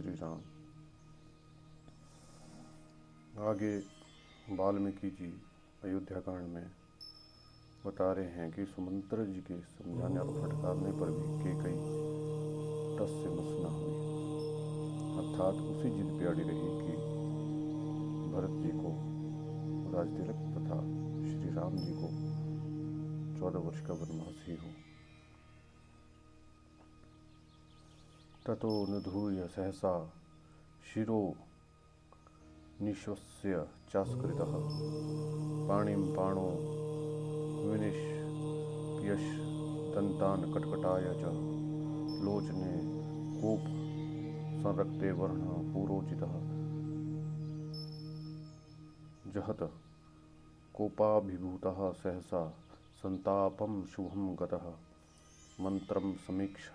श्री राम। आगे वाल्मीकि जी अयोध्या कांड में बता रहे हैं कि सुमंत्र जी के समझाने और फटकारने पर भी कैकई टस से मस न हुई, अर्थात उसी जिद पे अड़ी रही कि भरत जी को राजतिलक तथा श्री राम जी को 14 वर्ष का वनवास ही हो। ततो निधूय सहसा शिरो निश्वस्य चास्कृतः पाणिं पाणो विनिष्प्यश दन्तान् कटकटाय च लोचने कोप संरक्ते वर्ण पुरोचितः जहत कोपाभिभूतः सहसा संतापं शुभं गतः मंत्रं समीक्ष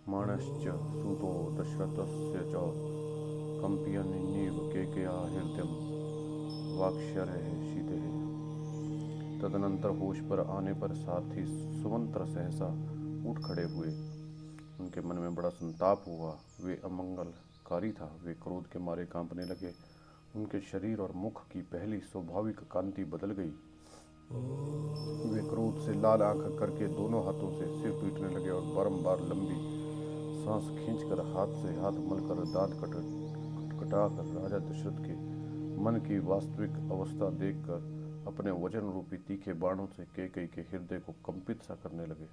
मानश्च सूतो दशरथस्य च कंपयन्निव केकया हृदयं वाक्शरः शीतः। तदनंतर होश पर आने पर सारथी सुमंत्र सहसा उठ खड़े हुए। उनके मन में बड़ा संताप हुआ, वे अमंगलकारी था। वे क्रोध के मारे कांपने लगे। उनके शरीर और मुख की पहली स्वाभाविक कांति बदल गई। वे क्रोध से लाल आंख करके दोनों हाथों से सिर पीटने लगे और बारंबार लंबी सांस खींचकर हाथ से हाथ मलकर दांत कटकटाकर राजा दशरथ के मन की वास्तविक अवस्था देखकर अपने वजन रूपी तीखे बाणों से कैकई के हृदय को कंपित सा करने लगे।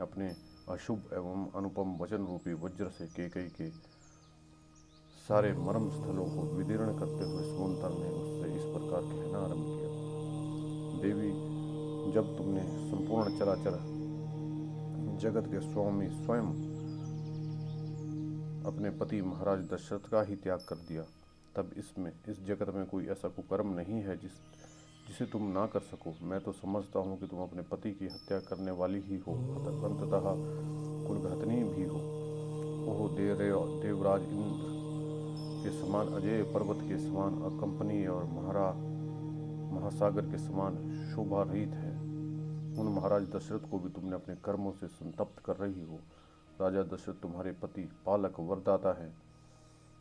अपने अशुभ एवं अनुपम वजन रूपी वज्र से कैकई के सारे मर्म स्थलों को विदीर्ण करते हुए सुमंत्र ने उससे इस प्रकार कहना आरंभ किया। देवी, जब तुमने संपूर्ण चराचर जगत के स्वामी स्वयं अपने पति महाराज दशरथ का ही त्याग कर दिया, तब इस जगत में कोई ऐसा कुकर्म नहीं है जिसे तुम ना कर सको। मैं तो समझता हूँ कि तुम अपने पति की हत्या करने वाली ही हो, अंततः कुलघातनी भी हो। ओह देवराज इंद्र के समान, अजय पर्वत के समान अकंपनीय और महासागर के समान शोभा रहित है। उन महाराज दशरथ को भी तुमने अपने कर्मों से संतप्त कर रही हो। राजा दशरथ तुम्हारे पति पालक वरदाता है,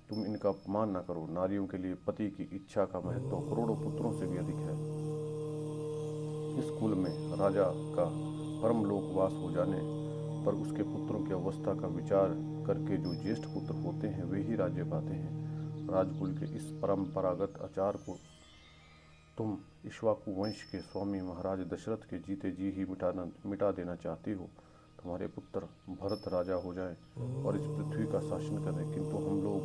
तुम इनका अपमान न करो। नारियों के लिए पति की इच्छा का महत्व करोड़ों पुत्रों से भी अधिक है। इस कुल में राजा का परमलोकवास हो जाने पर उसके पुत्रों की अवस्था का विचार करके जो ज्येष्ठ पुत्र होते हैं वे ही राज्य पाते हैं। राजकुल के इस परंपरागत आचार को तुम इक्ष्वाकु वंश के स्वामी महाराज दशरथ के जीते जी ही मिटा देना चाहती हो। तुम्हारे पुत्र भरत राजा हो जाएं और इस पृथ्वी का शासन करें, किंतु हम लोग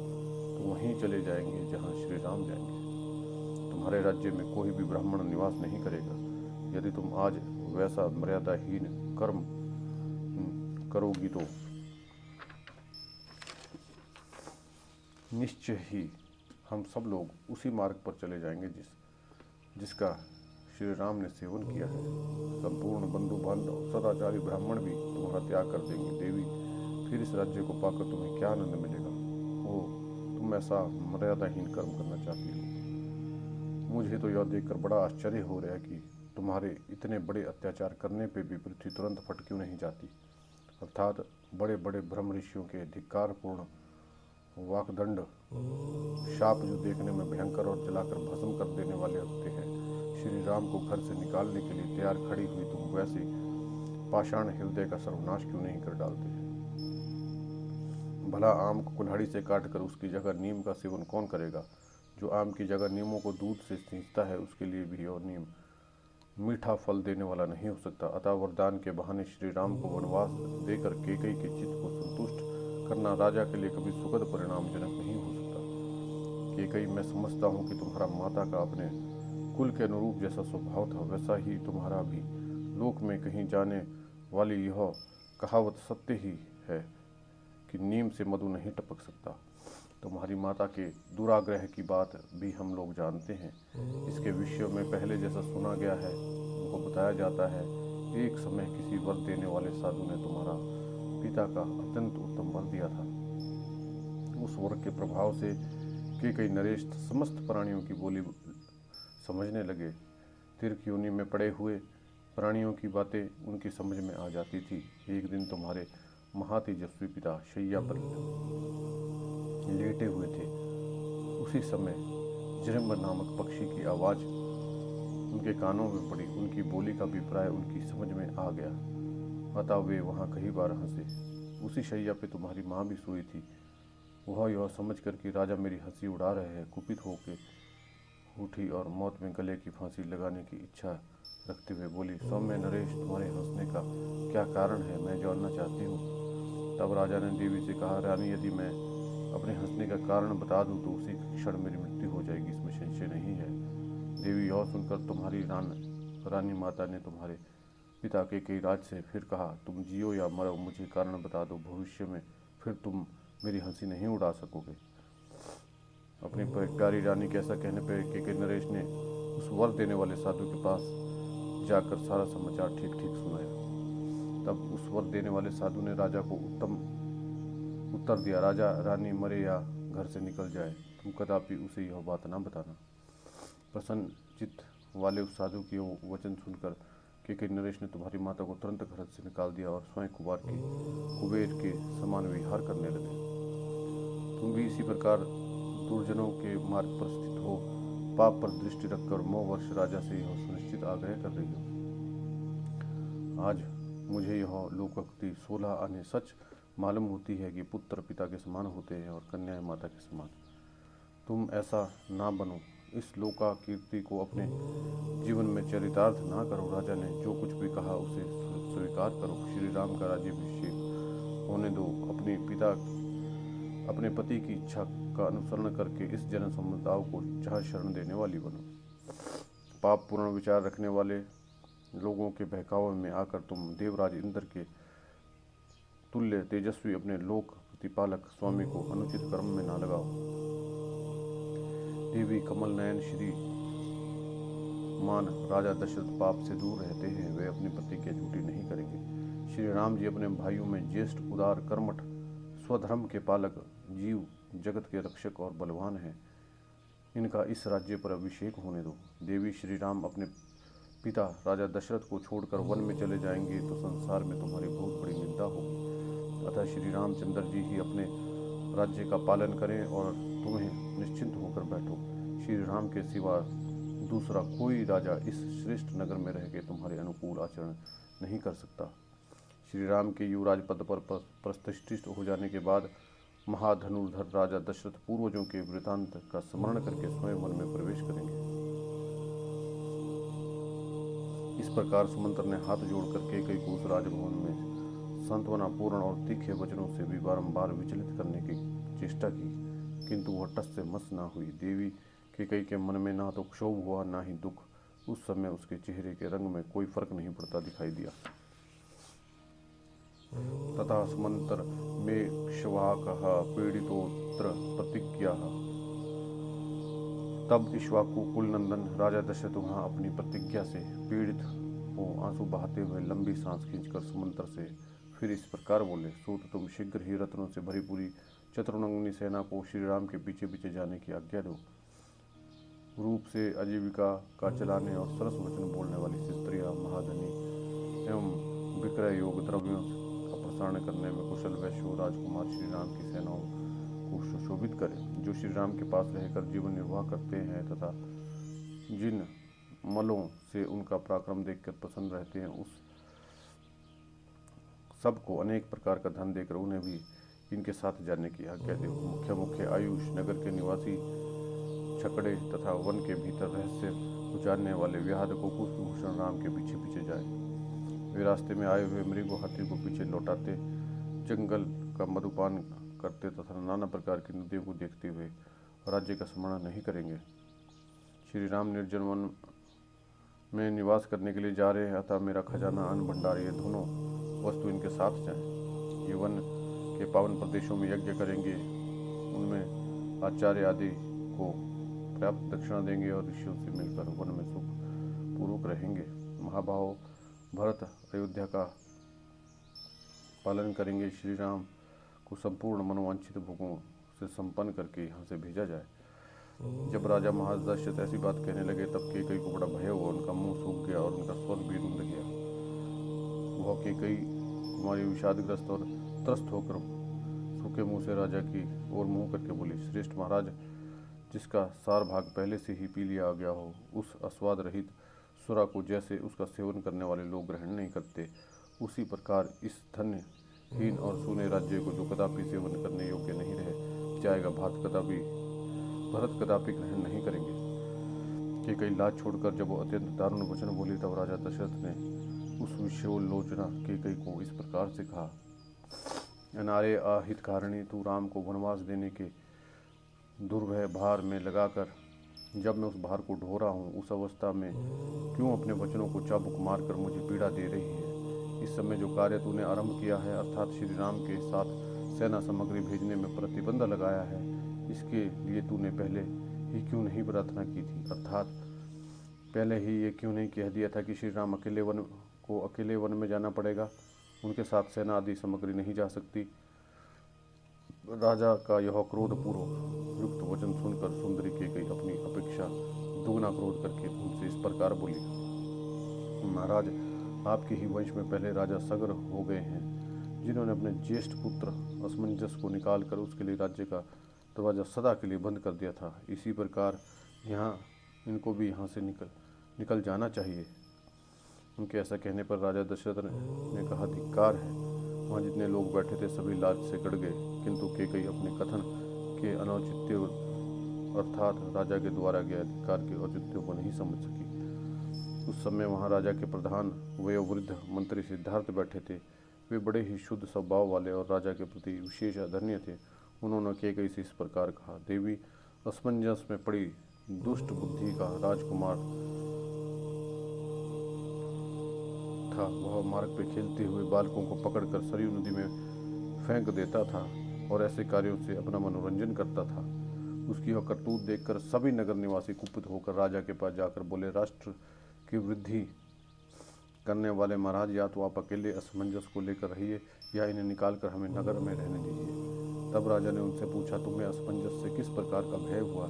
तो वहीं चले जाएंगे जहां श्री राम जाएंगे। तुम्हारे राज्य में कोई भी ब्राह्मण निवास नहीं करेगा। यदि तुम आज वैसा मर्यादाहीन कर्म करोगी तो निश्चय ही हम सब लोग उसी मार्ग पर चले जाएंगे जिसका श्री राम ने सेवन किया है। संपूर्ण बंधु बांधव सदाचारी ब्राह्मण भी तुम्हारा त्याग कर देंगे। देवी, फिर इस राज्य को पाकर तुम्हें क्या आनंद मिलेगा? ओह, तुम ऐसा मर्यादाहीन कर्म करना चाहती हो। मुझे तो यह देखकर बड़ा आश्चर्य हो रहा है कि तुम्हारे इतने बड़े अत्याचार करने पे भी पृथ्वी तुरंत फट क्यों नहीं जाती। अर्थात बड़े बड़े ब्रह्म ऋषियों के धिक्कारपूर्ण वाकदंड शाप जो देखने में भयंकर और जलाकर भस्म कर देने वाले होते हैं, श्री राम को घर से निकालने के लिए तैयार खड़ी हुई तुम वैसे पाषाण हृदय का सर्वनाश क्यों नहीं कर डालते? भला आम को कुल्हाड़ी से काटकर उसकी जगह नीम का सेवन कौन करेगा? जो आम की जगह नीमों को दूध से सींचता है उसके लिए भी और नीम मीठा फल देने वाला नहीं हो सकता। अतः वरदान के बहाने श्री राम को वनवास देकर कैकई के चित्त को संतुष्ट करना राजा के लिए कभी सुखद परिणामजनक नहीं हो सकता। कैकई, मैं समझता हूँ कि तुम्हारा माता का अपने कुल के अनुरूप जैसा स्वभाव था वैसा ही तुम्हारा भी। लोक में कहीं जाने वाली यह कहावत सत्य ही है कि नीम से मधु नहीं टपक सकता। तुम्हारी माता के दुराग्रह की बात भी हम लोग जानते हैं। इसके विषय में पहले जैसा सुना गया है, उनको बताया जाता है, एक समय किसी वर देने वाले साधु ने तुम्हारा पिता का अत्यंत उत्तम वर दिया था। उस वर के प्रभाव से कैकई नरेश समस्त प्राणियों की बोली समझने लगे। तीर्थ योनि में पड़े हुए प्राणियों की बातें उनकी समझ में आ जाती थी। एक दिन तुम्हारे महातेजस्वी पिता शैया पर लेटे हुए थे, उसी समय जृंभ नामक पक्षी की आवाज़ उनके कानों में पड़ी। उनकी बोली का अभिप्राय उनकी समझ में आ गया, अतः वे वहाँ कई बार हंसे। उसी शैया पे तुम्हारी माँ भी सोई थी। वह यह समझ कर कि राजा मेरी हंसी उड़ा रहे हैं, कुपित होकर उठी और मौत में गले की फांसी लगाने की इच्छा रखते हुए बोली, सौम्य नरेश, तुम्हारे हंसने का क्या कारण है, मैं जानना चाहती हूँ। तब राजा ने देवी से कहा, रानी, यदि मैं अपने हंसने का कारण बता दूँ तो उसी क्षण मेरी मृत्यु हो जाएगी, इसमें संशय नहीं है। देवी यह सुनकर तुम्हारी रानी माता ने तुम्हारे पिता के कई राज से फिर कहा, तुम जियो या मरो, मुझे कारण बता दो, भविष्य में फिर तुम मेरी हंसी नहीं उड़ा सकोगे। अपनी प्यारी रानी के ऐसा कहने पर के नरेश ने उस वर देने वाले साधु के पास जाकर सारा समाचार ठीक ठीक सुनाया। तब उस वर देने वाले साधु ने राजा को उत्तम उत्तर दिया, राजा रानी मरे या घर से निकल जाए, तुम कदापि उसे यह बात न बताना। प्रसन्न चित्त वाले उस साधु की वचन सुनकर के नरेश ने तुम्हारी माता को तुरंत घर से निकाल दिया और स्वयं कुबेर के समान विहार करने लगे। तुम भी इसी प्रकार दुर्जनों के मार्ग पर स्थित हो, पाप पर दृष्टि रखकर मोहवश राजा से यह सुनिश्चित आग्रह कर रही हो। आज मुझे यह लोकोक्ति 16 आने सच मालूम होती है कि पुत्र पिता के समान होते हैं और कन्याएं माता के समान। तुम ऐसा ना बनो, इस लोका कीर्ति को अपने जीवन में चरितार्थ ना करो। राजा ने जो कुछ भी कहा उसे स्वीकार करो। श्री राम का राज्याभिषेक होने दो। अपने पति की इच्छा का अनुसरण करके इस जन समुदाय को चाह शरण देने वाली बनो। पाप पूर्ण विचार रखने वाले लोगों के बहकावे में आकर तुम देवराज इंद्र के तुल्य तेजस्वी अपने लोक प्रतिपालक स्वामी को अनुचित कर्म में ना लगाओ। देवी कमल नयन श्री मान राजा दशरथ पाप से दूर रहते हैं, वे अपनी प्रतिज्ञा झूठी नहीं करेंगे। श्री राम जी अपने भाइयों में ज्येष्ठ, उदार, कर्मठ, स्वधर्म के पालक, जीव जगत के रक्षक और बलवान हैं। इनका इस राज्य पर अभिषेक होने दो। देवी श्री राम अपने पिता राजा दशरथ को छोड़कर वन में चले जाएंगे तो संसार में तुम्हारी बहुत बड़ी निंदा होगी। अतः श्री रामचंद्र जी ही अपने राज्य का पालन करें और तुम्हें निश्चिंत होकर बैठो। श्री राम के सिवा दूसरा कोई राजा इस श्रेष्ठ नगर में रह के तुम्हारे अनुकूल आचरण नहीं कर सकता। श्री राम के युवराज पद पर प्रतिष्ठित हो जाने के बाद महाधनुर्धर राजा दशरथ पूर्वजों के वृतांत का स्मरण करके स्वयं वन में प्रवेश करेंगे। इस प्रकार सुमंत्र ने हाथ जोड़कर केकई को उस राजभवन में सांत्वनापूर्ण और तीखे वचनों से भी बारंबार विचलित करने की चेष्टा की, किंतु वह टस से मस न हुई। देवी केकई के मन में ना तो क्षोभ हुआ ना ही दुख। उस समय उसके चेहरे के रंग में कोई फर्क नहीं पड़ता दिखाई दिया। तथा सुमंत्र में इक्ष्वाकः पीड़ितोत्र प्रतिज्ञा। तब इक्ष्वाकु कुलनंदन राजा दशरथ वहाँ अपनी प्रतिज्ञा से पीड़ित हो आंसू बहाते हुए लंबी सांस खींचकर सुमंत्र से फिर इस प्रकार बोले, सूत, तुम शीघ्र ही रत्नों से भरी पूरी चतुर्नंगनी सेना को श्री राम के पीछे पीछे जाने की आज्ञा दो। रूप से आजीविका का चलाने और सरस वचन बोलने वाली स्त्रियां, महाधनी एवं विक्रय योग द्रव्यों का प्रसारण करने में कुशल वैश्य राजकुमार श्री राम की सेनाओं को सुशोभित करें, जो श्री राम के पास रहकर जीवन निर्वाह करते हैं तथा जिन मलों से उनका पराक्रम देखकर प्रसन्न रहते हैं, उस सबको अनेक प्रकार का धन देकर उन्हें भी इनके साथ जाने की आज्ञा दो। मुख्य मुख्य आयुष नगर के निवासी छकड़े तथा वन के भीतर रहस्य उजाड़ने वाले व्याहदकों को भूषण राम के पीछे पीछे जाए। वे रास्ते में आए हुए मृग हाथी को पीछे लौटाते, जंगल का मधुपान करते तथा नाना प्रकार की नदियों को देखते हुए राज्य का स्मरण नहीं करेंगे। श्री राम निर्जन वन में निवास करने के लिए जा रहे हैं, अतः मेरा खजाना, अन्न भंडार, ये दोनों वस्तु इनके साथ जाएं। ये वन के पावन प्रदेशों में यज्ञ करेंगे, उनमें आचार्य आदि को पर्याप्त दक्षिणा देंगे और ऋषियों से मिलकर वन में सुख पूर्वक रहेंगे। महाभाव भरत अयोध्या का पालन करेंगे। श्री राम को संपूर्ण मनोवांछित भोगों से संपन्न करके यहाँ से भेजा जाए। जब राजा महाराज दशरथ ऐसी बात कहने लगे तब केकई को बड़ा भय हुआ, उनका मुंह सूख गया और उनका स्वर भी रुंध गया। वह केकई कुमारी विषादग्रस्त और त्रस्त होकर सूखे मुंह से राजा की ओर मुंह करके बोली, श्रेष्ठ महाराज, जिसका सार भाग पहले से ही पी लिया गया हो, उस अस्वाद रहित सुरा को जैसे उसका सेवन करने वाले लोग ग्रहण नहीं करते, उसी प्रकार इस धन्यहीन और सूने राज्य को, जो कदापि सेवन करने योग्य नहीं रह जाएगा, भरत कदापि ग्रहण नहीं करेंगे। कि कई लाज छोड़कर जब वो अत्यंत दारुण वचन बोली, तब राजा दशरथ ने उस विषयोलोचना केकई को इस प्रकार से कहा, अनारे अहितकारिणी, तू राम को वनवास देने के दुर्भय भार में लगाकर जब मैं उस भार को ढो रहा हूँ, उस अवस्था में क्यों अपने वचनों को चाबुक मारकर मुझे पीड़ा दे रही है। इस समय जो कार्य तूने आरंभ किया है, अर्थात श्री राम के साथ सेना सामग्री भेजने में प्रतिबंध लगाया है, इसके लिए तूने पहले ही क्यों नहीं प्रार्थना की थी, अर्थात पहले ही ये क्यों नहीं कह दिया था कि श्री राम अकेले वन में जाना पड़ेगा, उनके साथ सेना आदि सामग्री नहीं जा सकती। राजा का यह क्रोधपूर्वक युक्त वचन सुनकर सुंदरी केकई अपनी अपेक्षा दुगना क्रोध करके उनसे इस प्रकार बोली, महाराज, आपके ही वंश में पहले राजा सगर हो गए हैं, जिन्होंने अपने ज्येष्ठ पुत्र असमंजस को निकालकर उसके लिए राज्य का दरवाजा सदा के लिए बंद कर दिया था। इसी प्रकार इनको भी यहाँ से निकल जाना चाहिए। उनके ऐसा कहने पर राजा दशरथ ने कहा, धिक्कार है। वहाँ जितने लोग बैठे थे सभी लाज से गड़ गए, किंतु केकई अपने कथन के अनौचित्य अर्थात राजा के द्वारा गए अधिकार के औचित्य को नहीं समझ सकी। उस समय वहाँ राजा के प्रधान वयोवृद्ध मंत्री सिद्धार्थ बैठे थे। वे बड़े ही शुद्ध स्वभाव वाले और राजा के प्रति विशेष आदरणीय थे। उन्होंने केकई से इस प्रकार कहा, देवी, असमंजस में पड़ी दुष्ट बुद्धि का राजकुमार था। वह मार्ग पे खेलते हुए बालकों को पकड़कर सरयू नदी में फेंक देता था और ऐसे कार्यों से अपना मनोरंजन करता था। उसकी यह करतूत देखकर सभी नगर निवासी कुपित होकर राजा के पास जाकर बोले, राष्ट्र की वृद्धि करने वाले महाराज, या तो आप अकेले असमंजस को लेकर रहिए या इन्हें निकालकर हमें नगर में रहने दीजिए। तब राजा ने उनसे पूछा, तुम्हें असमंजस से किस प्रकार का भय हुआ।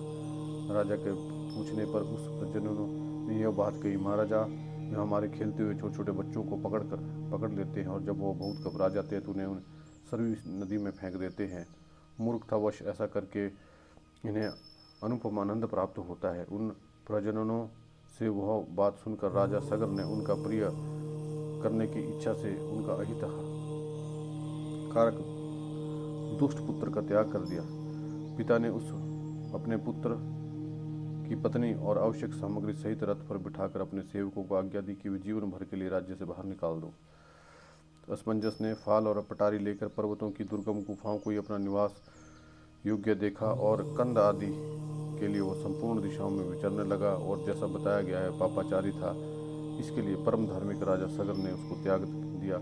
राजा के पूछने पर उस सज्जनों ने यह बात कही, महाराजा, यह हमारे खेलते हुए छोटे छोटे बच्चों को पकड़ लेते हैं और जब वो बहुत घबरा जाते हैं तो उन्हें सरयू नदी में फेंक देते हैं। मूर्खतावश ऐसा करके इन्हें अनुपम आनंद प्राप्त होता है। उन प्रजननों से वह बात सुनकर राजा सगर ने उनका प्रिय करने की इच्छा से उनका अहित कारक दुष्ट पुत्र का त्याग कर दिया। पिता ने उस अपने पुत्र की पत्नी और आवश्यक सामग्री सहित रथ पर बिठाकर अपने सेवकों को आज्ञा दी कि वे जीवन भर के लिए राज्य से बाहर निकाल दो। असमंजस ने फाल और पटारी लेकर पर्वतों की दुर्गम गुफाओं को ही अपना निवास योग्य देखा और कंद आदि के लिए वो संपूर्ण दिशाओं में विचरने लगा और जैसा बताया गया है पापाचारी था। इसके लिए परम धार्मिक राजा सगर ने उसको त्याग दिया।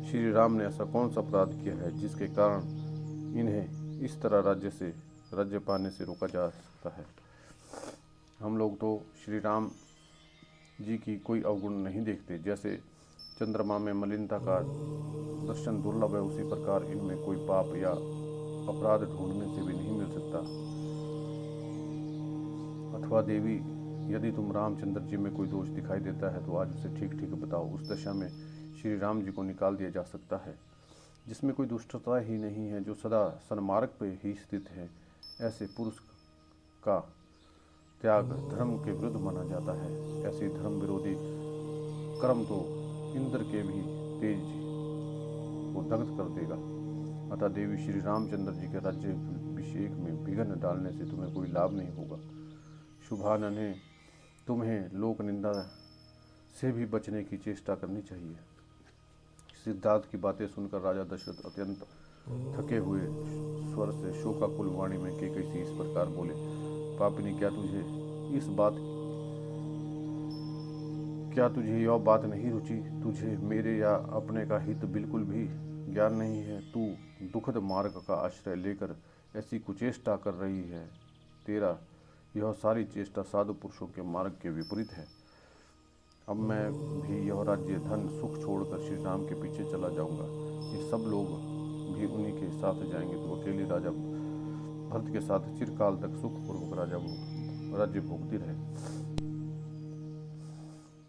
श्री राम ने ऐसा कौन सा अपराध किया है जिसके कारण इन्हें इस तरह राज्य पाने से रोका जा सकता है। हम लोग तो श्री राम जी की कोई अवगुण नहीं देखते। जैसे चंद्रमा में मलिनता का दर्शन दुर्लभ है, उसी प्रकार इनमें कोई पाप या अपराध ढूंढने से भी नहीं मिल सकता। अथवा देवी, यदि तुम रामचंद्र जी में कोई दोष दिखाई देता है तो आज उसे ठीक ठीक बताओ। उस दशा में श्री राम जी को निकाल दिया जा सकता है जिसमें कोई दुष्टता ही नहीं है, जो सदा सन्मार्ग पे ही स्थित है। ऐसे पुरुष का त्याग धर्म के विरुद्ध माना जाता है। ऐसे धर्म विरोधी कर्म तो इंद्र के भी तेज को दग्ध कर देगा। अतः देवी, श्री रामचंद्र जी के राज्य अभिषेक में विघ्न डालने से तुम्हें कोई लाभ नहीं होगा। शुभानने, तुम्हें लोक निंदा से भी बचने की चेष्टा करनी चाहिए। सिद्धार्थ की बातें सुनकर राजा दशरथ अत्यंत थके हुए स्वर से शोकाकुल वाणी में केकई से इस प्रकार बोले, पापिनी, क्या तुझे यह बात नहीं रुचि? तुझे मेरे या अपने का हित बिल्कुल भी ज्ञान नहीं है। तू दुखद मार्ग का आश्रय लेकर ऐसी कुचेष्टा कर रही है। तेरा यह सारी चेष्टा साधु पुरुषों के मार्ग के विपरीत है। अब मैं भी यह राज्य, धन, सुख छोड़कर श्री राम के पीछे चला जाऊंगा। ये सब लोग भी उन्हीं के साथ जाएंगे तो अकेले राजा भरत के साथ चिरकाल तक सुखपूर्वक राज्य भोगती रहे।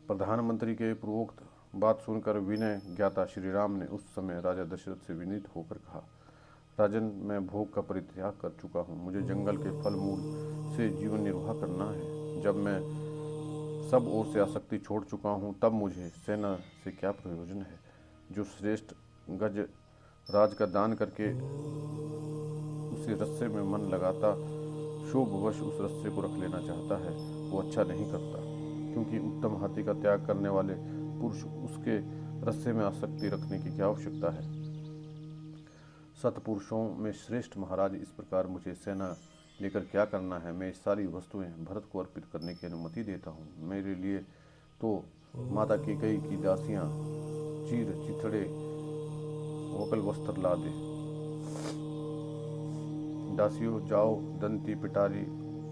प्रधानमंत्री के पूर्वोक्त बात सुनकर विनय ज्ञाता श्री राम ने उस समय राजा दशरथ से विनीत होकर कहा, राजन, मैं भोग का परित्याग कर चुका हूँ। मुझे जंगल के फल मूल से जीवन निर्वाह करना है। जब मैं सब ओर से आसक्ति छोड़ चुका हूँ, तब मुझे सेना से क्या प्रयोजन है। जो श्रेष्ठ गज राज का दान करके उसे रस्से में मन लगाता, शोभवश उस रस्से को रख लेना चाहता है, वो अच्छा नहीं करता, क्योंकि उत्तम हाथी का त्याग करने वाले पुरुष उसके रस्से में आसक्ति रखने की क्या आवश्यकता है। सतपुरुषों में श्रेष्ठ महाराज, इस प्रकार मुझे सेना लेकर क्या करना है। मैं सारी वस्तुएं भरत को अर्पित करने की अनुमति देता हूँ। मेरे लिए तो माता कैकेयी की दासियां चीर चिथड़े वकल वस्त्र ला दे। दासियों, जाओ, दंती, पिटारी,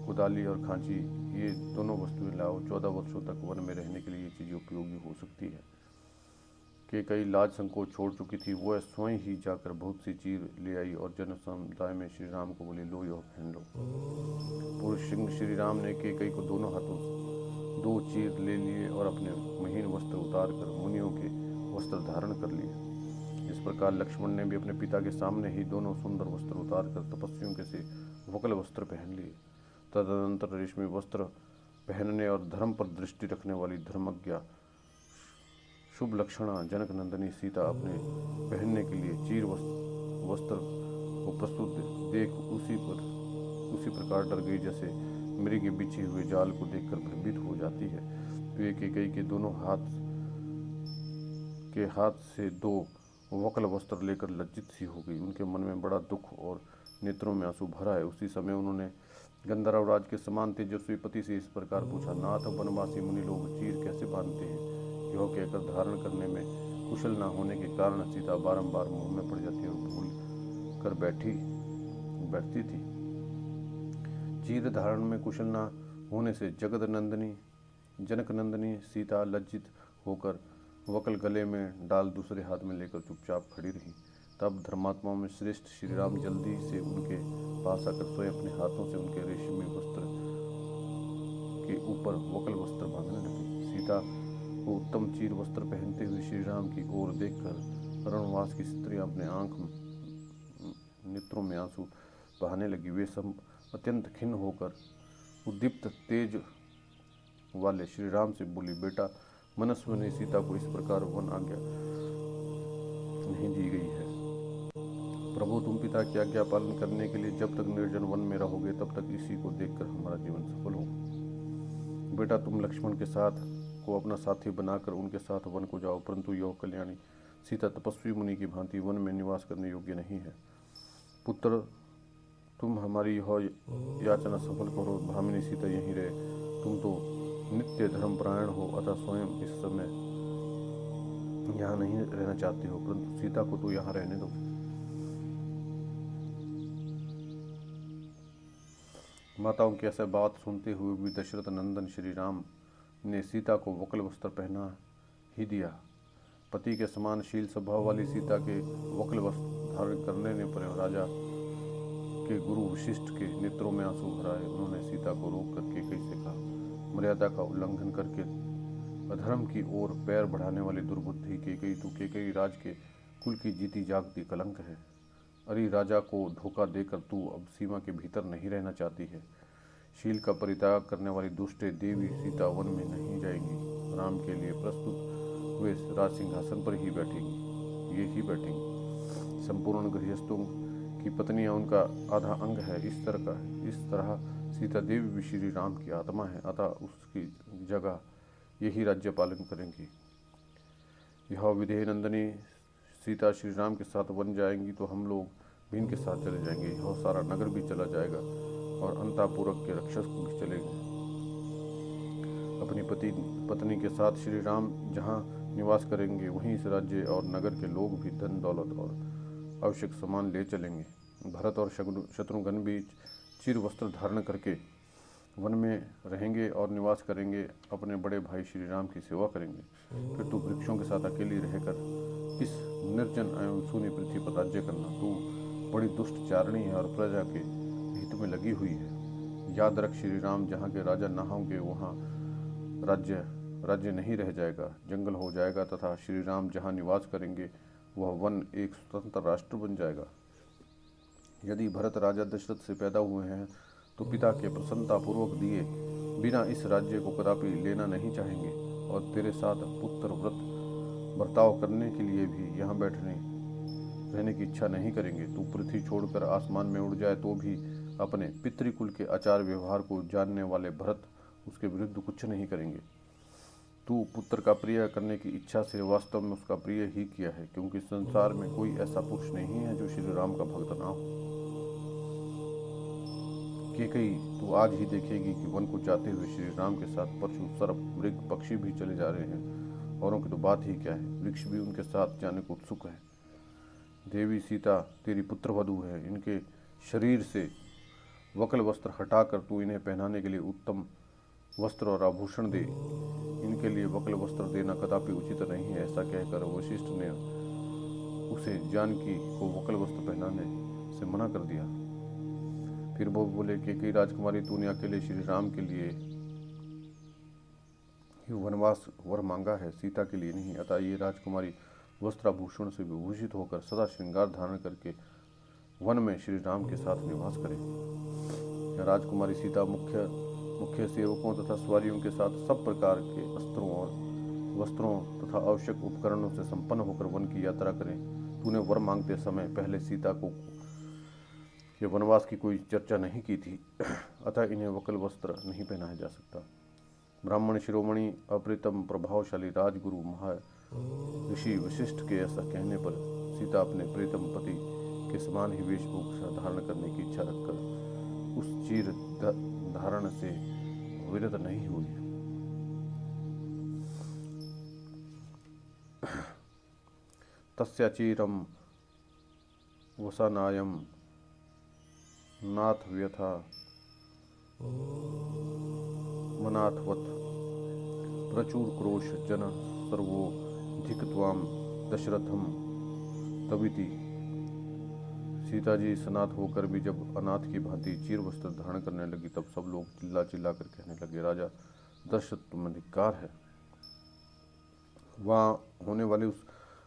कुदाली और खांची, ये दोनों वस्तुएं लाओ। 14 वर्षों तक वन में रहने के लिए ये चीज़ें उपयोगी हो सकती है। कैकेयी लाज संकोच छोड़ चुकी थी, वह स्वयं ही जाकर बहुत सी चीर ले आई और जन समुदाय में श्री राम को बोली, लो यह पहन लो। पुरुष सिंह श्री राम ने कैकेयी को दोनों हाथों से 2 चीर ले लिए और अपने महीन वस्त्र उतार कर मुनियों के वस्त्र धारण कर लिए। इस प्रकार लक्ष्मण ने भी अपने पिता के सामने ही दोनों सुंदर वस्त्र उतार कर तपस्वियों के से वकल वस्त्र पहन लिए। तदनंतर रेशमी वस्त्र पहनने और धर्म पर दृष्टि रखने वाली धर्मज्ञा शुभ लक्षणा जनक नंदिनी सीता अपने पहनने के लिए चीर वस्त्र को प्रस्तुत देख उसी प्रकार डर गई जैसे मृग बिछे हुए जाल को देखकर भयभीत हो जाती है। वे कैकेयी के दोनों हाथ से 2 वकल वस्त्र लेकर लज्जित सी हो गई। उनके मन में बड़ा दुख और नेत्रों में आंसू भरा है। उसी समय उन्होंने गंधर्व राज के समान तेजस्वी पति से इस प्रकार पूछा, नाथ, वनवासी मुनि लोग चीर कैसे बांधते हैं। यह कहकर धारण करने में कुशल न होने के कारण सीता बारंबार मुंह में पड़ जाती और भूल कर बैठती थी। चीर धारण में कुशल न होने से जनक नंदिनी सीता लज्जित होकर वकल गले में डाल दूसरे हाथ में लेकर चुपचाप खड़ी रही। तब धर्मात्माओं में श्रेष्ठ श्री राम जल्दी से उनके पास आकर स्वयं अपने हाथों से उनके रेशमी वस्त्र के ऊपर वकल वस्त्र बांधने लगे। सीता को उत्तम चीर वस्त्र पहनते हुए श्री राम की ओर देखकर रणवास की स्त्रियां अपने नेत्रों में आंसू बहाने लगी। वे सब अत्यंत खिन्न होकर उद्दीप्त तेज वाले श्री राम से बोली, बेटा, मनस्वी ने सीता को इस प्रकार वन आज्ञा नहीं दी गई है। प्रभु, तुम पिता की आज्ञा पालन करने के लिए जब तक निर्जन वन में रहोगे तब तक इसी को देखकर हमारा जीवन सफल होगा। बेटा, तुम लक्ष्मण के साथ को अपना साथी बनाकर उनके साथ वन को जाओ, परंतु यह कल्याणी सीता तपस्वी मुनि की भांति वन में निवास करने योग्य नहीं है। पुत्र, तुम हमारी यह याचना सफल करो। भामिनी सीता यहीं रहे। तुम तो नित्य धर्मपरायण हो, अतः स्वयं इस समय यहाँ नहीं रहना चाहते हो, परंतु सीता को तो यहाँ रहने दो। माताओं की ऐसा बात सुनते हुए भी दशरथ नंदन श्री राम ने सीता को वकल वस्त्र पहना ही दिया। पति के समान शील स्वभाव वाली सीता के वकल वस्त्र धारण करने पर राजा के गुरु वशिष्ठ के नेत्रों में आंसू भर आए। उन्होंने सीता को रोक कर कैकेयी से कहा, मर्यादा का उल्लंघन करके अधर्म की ओर पैर बढ़ाने वाली दुर्बुद्धि कैकेयी, तू कैकेयी राज के कुल की जीती जागती कलंक है। अरे राजा को धोखा देकर तू अब सीमा के भीतर नहीं रहना चाहती है। शील का परित्याग करने वाली दुष्ट देवी सीता वन में नहीं जाएंगी। राम के लिए प्रस्तुत हुए राज सिंहासन पर ही बैठेंगी। ये ही बैठेंगी। संपूर्ण गृहस्थों की पत्नियां उनका आधा अंग है। इस तरह सीता देवी भी श्री राम की आत्मा है, अतः उसकी जगह यही राज्य पालन करेंगी। यह विधेय नंदिनी सीता श्री राम के साथ वन जाएंगी तो हम लोग भी इनके साथ चले जाएंगे। यह सारा नगर भी चला जाएगा और अंतापुरक के रक्षक भी चलेंगे। अपनी पत्नी के साथ श्री राम जहाँ निवास करेंगे वहीं इस राज्य और नगर के लोग भी धन दौलत और आवश्यक सामान ले चलेंगे। भरत और शत्रुघ्न भी चिर वस्त्र धारण करके वन में रहेंगे और निवास करेंगे, अपने बड़े भाई श्री राम की सेवा करेंगे। फिर तू वृक्षों के साथ अकेली रहकर इस निर्जन एवं शून्य पृथ्वी पर राज्य करना। तू बड़ी दुष्ट चारणी है और प्रजा के हित में लगी हुई है। याद रख, श्री राम जहाँ के राजा न होंगे वहाँ राज्य राज्य नहीं रह जाएगा, जंगल हो जाएगा तथा श्री राम जहाँ निवास करेंगे वह वन एक स्वतंत्र राष्ट्र बन जाएगा। यदि भरत राजा दशरथ से पैदा हुए हैं तो पिता के प्रसन्नतापूर्वक दिए बिना इस राज्य को कदापि लेना नहीं चाहेंगे और तेरे साथ पुत्र व्रत बर्ताव करने के लिए भी यहाँ रहने की इच्छा नहीं करेंगे। तू पृथ्वी छोड़कर आसमान में उड़ जाए तो भी अपने पितृकुल के आचार व्यवहार को जानने वाले भरत उसके विरुद्ध कुछ नहीं करेंगे। तू पुत्र का प्रिय करने की इच्छा से वास्तव में उसका प्रिय ही किया है, क्योंकि संसार में कोई ऐसा पुरुष नहीं है जो श्री राम का भक्त ना हो। केकई तू आज ही देखेगी कि वन को जाते हुए श्री राम के साथ पशु, सर्प, मृग, पक्षी भी चले जा रहे हैं। औरों की तो बात ही क्या है, वृक्ष भी उनके साथ जाने को उत्सुक है। देवी सीता तेरी पुत्रवधू है, इनके शरीर से वक्ल वस्त्र हटाकर तू इन्हें पहनाने के लिए उत्तम वस्त्र और आभूषण दे। इनके लिए वक्ल वस्त्र देना कदापि उचित नहीं है। ऐसा कहकर वशिष्ठ ने उसे जानकी को वक्ल वस्त्र पहनाने से मना कर दिया। फिर वो बोले कि कई राजकुमारी तूने अकेले श्री राम के लिए ही वनवास वर मांगा है, सीता के लिए नहीं। अतः ये राजकुमारी वस्त्राभूषण से विभूषित होकर सदा श्रृंगार धारण करके वन में श्री राम के साथ निवास करे। राजकुमारी सीता मुख्य सेवकों तथा सवारियों के साथ सब प्रकार के अस्त्रों और वस्त्रों तथा आवश्यक उपकरणों से संपन्न होकर वन की यात्रा करें। तूने वर मांगते समय पहले सीता को ये वनवास की कोई चर्चा नहीं की थी, अतः इन्हें वक्ल वस्त्र नहीं पहनाया जा सकता। ब्राह्मण शिरोमणि अप्रीतम प्रभावशाली राजगुरु महा ऋषि वशिष्ठ के ऐसा कहने पर सीता अपने प्रीतम पति के समान ही वेशभूषा धारण करने की इच्छा रखकर उस चीर धारण से विरत नहीं हुई। तस्या चीरम वसानायम नाथ व्यथा मनाथवत प्रचुर क्रोश जन सर्वो धिक्त्वाम दशरथम तविति। सीता जी सनाथ होकर भी जब अनाथ की भांति चीर वस्त्र धारण करने लगी तब सब लोग चिल्ला चिल्ला कर कहने लगे, राजा दशरथ तुम्हें धिक्कार है। वहाँ होने वाले उस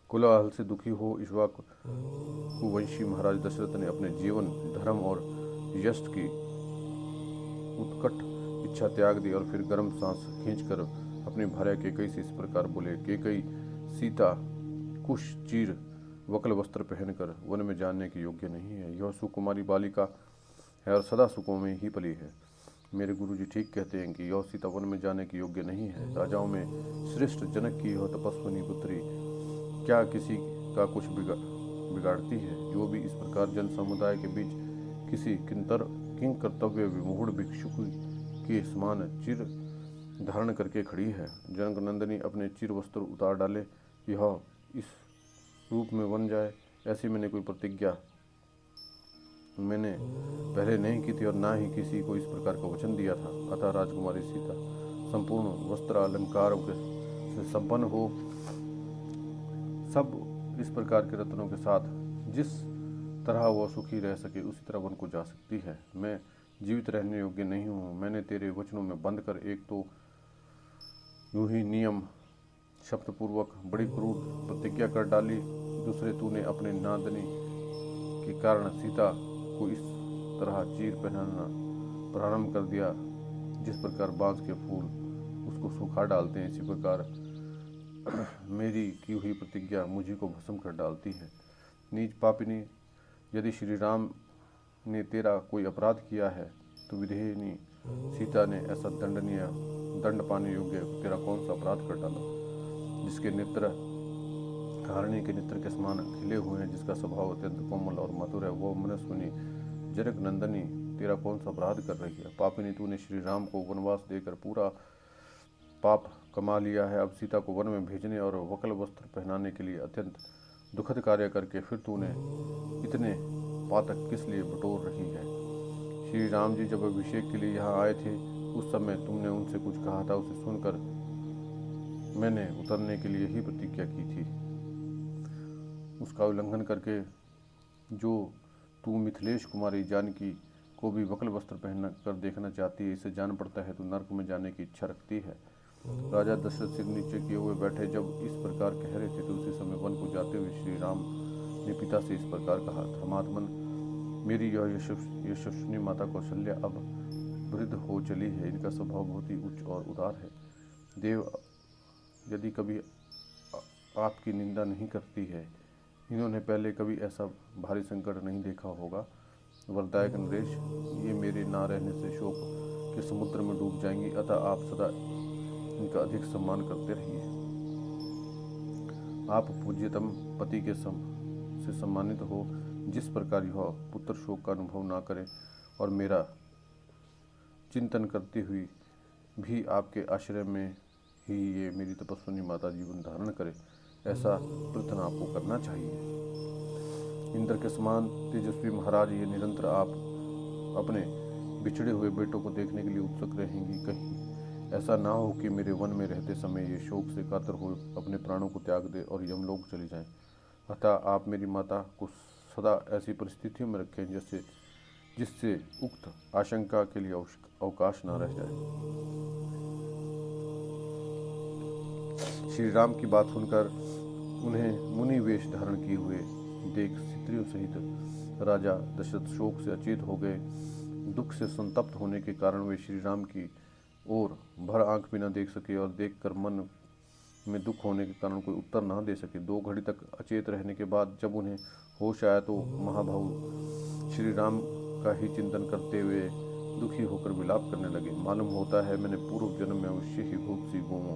कोलाहल से दुखी हो इक्ष्वाकुवंशी महाराज दशरथ ने अपने जीवन, धर्म और यश की उत्कट इच्छा त्याग दी और फिर गर्म सांस खींचकर अपनी भार्या केकई से इस प्रकार बोले, केकई सीता कुश चीर वक्ल वस्त्र पहनकर वन में जाने के योग्य नहीं है। यह सुकुमारी बालिका है और सदा सुखों में ही पली है। मेरे गुरुजी ठीक कहते हैं कि यह सीता वन में जाने के योग्य नहीं है। राजाओं में श्रेष्ठ जनक की यह तपस्विनी पुत्री क्या किसी का कुछ बिगाड़ती है। जो भी इस प्रकार जन समुदाय के बीच किसी किंकर्तव्य विमूढ़ भिक्षु के समान चिर धारण करके खड़ी है। जनक नंदिनी अपने चिर वस्त्र उतार डाले, यह इस रूप में बन जाए, ऐसी मैंने कोई प्रतिज्ञा मैंने पहले नहीं की थी और ना ही किसी को इस प्रकार का वचन दिया था। अतः राजकुमारी सीता संपूर्ण वस्त्र अलंकारों से संपन्न हो, सब इस प्रकार के रत्नों के साथ जिस तरह वह सुखी रह सके उसी तरह वन को जा सकती है। मैं जीवित रहने योग्य नहीं हूँ। मैंने तेरे वचनों में बंद कर एक तो यूं ही नियम शब्दपूर्वक बड़ी क्रूर प्रतिज्ञा कर डाली, दूसरे तूने अपने नादनी के कारण सीता को इस तरह चीर पहनाना प्रारंभ कर दिया। जिस प्रकार बांस के फूल उसको सुखा डालते हैं, इसी प्रकार मेरी की हुई प्रतिज्ञा मुझी को भस्म कर डालती है। नीच पापिनी, यदि श्री राम ने तेरा कोई अपराध किया है तो विधेयनी सीता ने ऐसा दंड पाने योग्य तेरा कौन सा अपराध कर डाला, जिसके नेत्र हारणी के नेत्र के समान खिले हुए हैं, जिसका स्वभाव अत्यंत कोमल और मधुर है, वो मनस्विनी जनक नंदनी तेरा कौन सा अपराध कर रही है। पापिनी, तूने श्री राम को वनवास देकर पूरा पाप कमा लिया है। अब सीता को वन में भेजने और वक्ल वस्त्र पहनाने के लिए अत्यंत दुखद कार्य करके फिर तूने इतने पातक किस लिए बटोर रही है। श्री राम जी जब अभिषेक के लिए यहाँ आए थे उस समय तुमने उनसे कुछ कहा था, उसे सुनकर मैंने उतरने के लिए ही प्रतिज्ञा की थी। उसका उल्लंघन करके जो तू मिथिलेश कुमारी जानकी को भी वक्ल वस्त्र पहन कर देखना चाहती है, इसे जान पड़ता है तू नर्क में जाने की इच्छा रखती है। राजा दशरथ सिर नीचे किए हुए बैठे जब इस प्रकार कह रहे थे तो उसी समय वन को जाते हुए श्री राम ने पिता से इस प्रकार कहा, धर्मात्मन, मेरी यह यशस्विनी माता कौशल्या अब वृद्ध हो चली है। इनका स्वभाव बहुत ही उच्च और उदार है। देव यदि कभी आपकी निंदा नहीं करती है। इन्होंने पहले कभी ऐसा भारी संकट नहीं देखा होगा। वरदायक नरेश, ये मेरे ना रहने से शोक के समुद्र में डूब जाएंगी, अतः आप सदा इनका अधिक सम्मान करते रहिए। आप पूज्यतम पति के से सम्मानित हो, जिस प्रकार यह पुत्र शोक का अनुभव ना करें और मेरा चिंतन करती हुई भी आपके आश्रय में ही ये मेरी तपस्विनी माता जीवन धारण करे, ऐसा प्रयत्न आपको करना चाहिए। इंद्र के समान तेजस्वी महाराज, ये निरंतर आप अपने बिछड़े हुए बेटों को देखने के लिए उत्सुक रहेंगी। कहीं ऐसा ना हो कि मेरे वन में रहते समय ये शोक से कातर हो अपने प्राणों को त्याग दे और यमलोक चली जाएं। अतः आप मेरी माता को सदा ऐसी परिस्थितियों में रखें जिससे उक्त आशंका के लिए अवकाश न रह जाए। श्री राम की बात सुनकर उन्हें मुनि वेश धारण किए हुए देख स्त्रियों सहित राजा दशरथ शोक से अचेत हो गए। दुख से संतप्त होने के कारण वे श्री राम की ओर भर आंख भी न देख सके और देखकर मन में दुख होने के कारण कोई उत्तर न दे सके। 2 घड़ी तक अचेत रहने के बाद जब उन्हें होश आया तो महाभाव श्री राम का ही चिंतन करते हुए दुखी होकर विलाप करने लगे। मालूम होता है मैंने पूर्व जन्म में अवश्य ही बहुत सी गौओं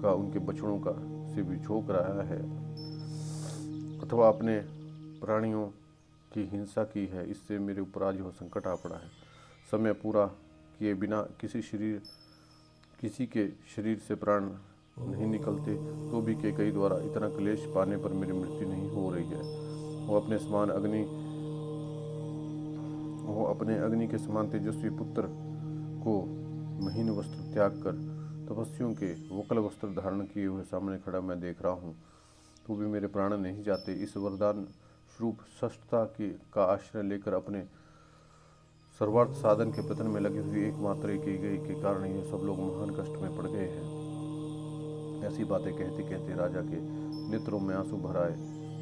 का उनके बछड़ों का से भी झोंक रहा है अथवा अपने प्राणियों की हिंसा की है। इससे मेरे ऊपर आज यह संकट आ पड़ा है। समय पूरा किए बिना किसी के शरीर से प्राण नहीं निकलते तो भी कई द्वारा इतना क्लेश पाने पर मेरी मृत्यु नहीं हो रही है। वो अपने अग्नि के समान तेजस्वी पुत्र को महीन वस्त्र त्याग कर तपस्वियों के वकल वस्त्र धारण किए हुए सामने खड़ा मैं देख रहा हूँ, तो भी मेरे प्राण नहीं जाते। इस वरदान स्वरूप सष्टता का आश्रय लेकर अपने सर्वार्थ साधन के पतन में लगी हुई एकमात्र की गई के कारण ये सब लोग महान कष्ट में पड़ गए हैं। ऐसी बातें कहते कहते राजा के नेत्रों में आंसू भर आए।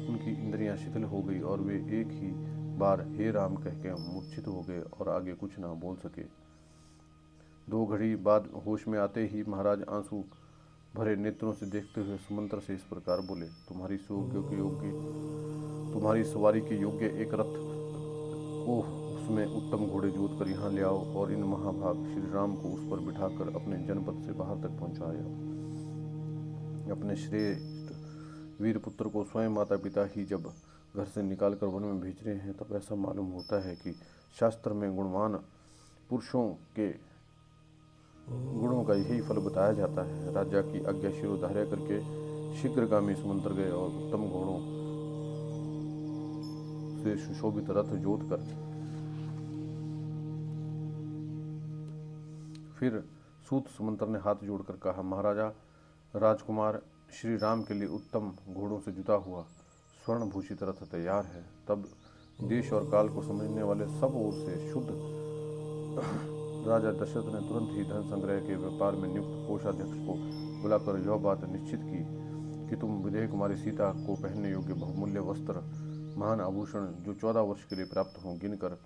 उनकी इंद्रियां शिथिल हो गई और वे एक ही बार हे राम कह के मूर्छित हो गए और आगे कुछ ना बोल सके। 2 घड़ी बाद होश में आते ही महाराज आंसू भरे नेत्रों से देखते हुए सुमंत्र से इस प्रकार बोले, तुम्हारी सवारी के योग्य एक रथ को उसमें उत्तम घोड़े जोत कर यहाँ ले आओ और इन महाभाग श्री राम को उस पर बिठाकर अपने जनपद से बाहर तक पहुँचाया। अपने श्रेष्ठ वीर पुत्र को स्वयं माता पिता ही जब घर से निकालकर वन में भेज रहे हैं तब ऐसा मालूम होता है कि शास्त्र में गुणवान पुरुषों के गुणों का यही फल बताया जाता है। राजा की आज्ञा शिरोधार्य करके शीघ्रगामी सुमंत्र गए और उत्तम घोड़ों से सुशोभित रथ जोत कर फिर सूत सुमंत्र ने हाथ जोड़कर कहा, महाराजा, राजकुमार श्री राम के लिए उत्तम घोड़ों से जुता हुआ स्वर्ण भूषित रथ तैयार है। तब देश और काल को समझने वाले सब ओर से शुद्ध राजा दशरथ ने तुरंत ही धन संग्रह के व्यापार में नियुक्त कोषाध्यक्ष को बुलाकर यह बात निश्चित की कि तुम विदेह कुमारी सीता को पहनने योग्य बहुमूल्य वस्त्र, महान आभूषण जो 14 वर्ष के लिए प्राप्त हों गिनकर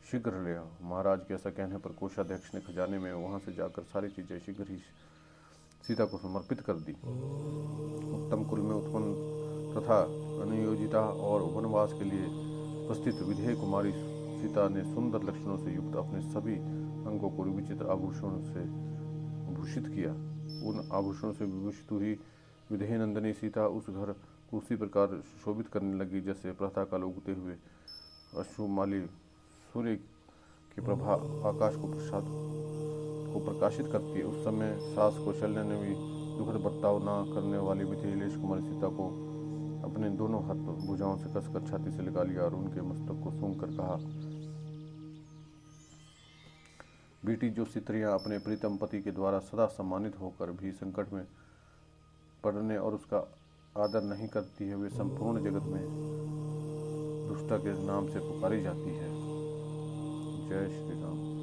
शीघ्र ले आओ। महाराज के ऐसा कहने पर कोषाध्यक्ष ने खजाने में वहां से जाकर सारी चीजें शीघ्र ही सीता को समर्पित कर दी। उत्तम कुल में उत्पन्न तथा अनुयोजिता और वनवास के लिए उपस्थित विधेय कुमारी सीता ने सुंदर लक्षणों से युक्त अपने सभी अंगों को विचित्र आभूषणों से भूषित किया। उन आभूषणों से विभूषित हुई विधेय नंदनी सीता उस घर को उसी प्रकार शोभित करने लगी जैसे प्रातःकाल उगते हुए अश्रुमाली सूर्य की प्रभा आकाश को प्रकाशित करती है। उस समय सास कौशल्या ने भी दुखद बर्ताव न करने वाली मिथिलेश कुमारी सीता को अपने दोनों हाथ भुजाओं से कसकर छाती से लगा लिया और उनके मस्तक को सूंघ कर कहा, बेटी, जो स्त्रियां अपने प्रीतम पति के द्वारा सदा सम्मानित होकर भी संकट में पड़ने और उसका आदर नहीं करती है, वे संपूर्ण जगत में दुष्टा के नाम से पुकारी जाती है। जय श्री राम।